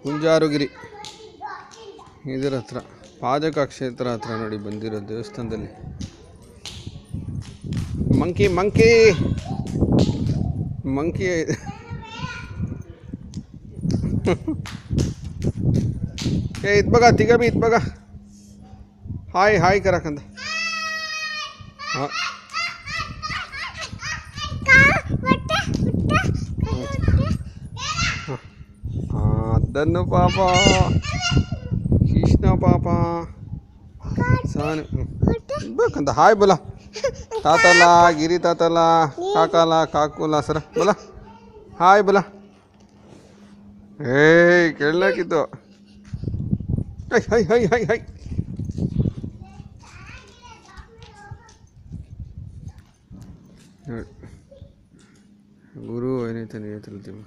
ಕುಂಜಾರುಗಿರಿ ಇದರ ಹತ್ರ ಪಾಜಕ ಕ್ಷೇತ್ರ ಹತ್ರ ನೋಡಿ ಬಂದಿರೋ ದೇವಸ್ಥಾನದಲ್ಲಿ. ಮಂಕಿ ಮಂಕಿ ಮಂಕಿ ए इत बघा तिघं बी इत बघा हाय हाय करा कंद ಅದನ್ನು ಪಾಪ ಕೃಷ್ಣ ಪಾಪ ಸಾನು ಬೇಕಂತ ಹಾಯ್ बोला ताताला गिरी ताताला काकाला काकूला सर बोला हाय बोला ಕೇಳಲಾಕಿತ್ತು hi hi hi hi hi ಗುರು ಏನೈತೆ ನೀ ಹೇಳ್ತಿಲ್ತೀವಿ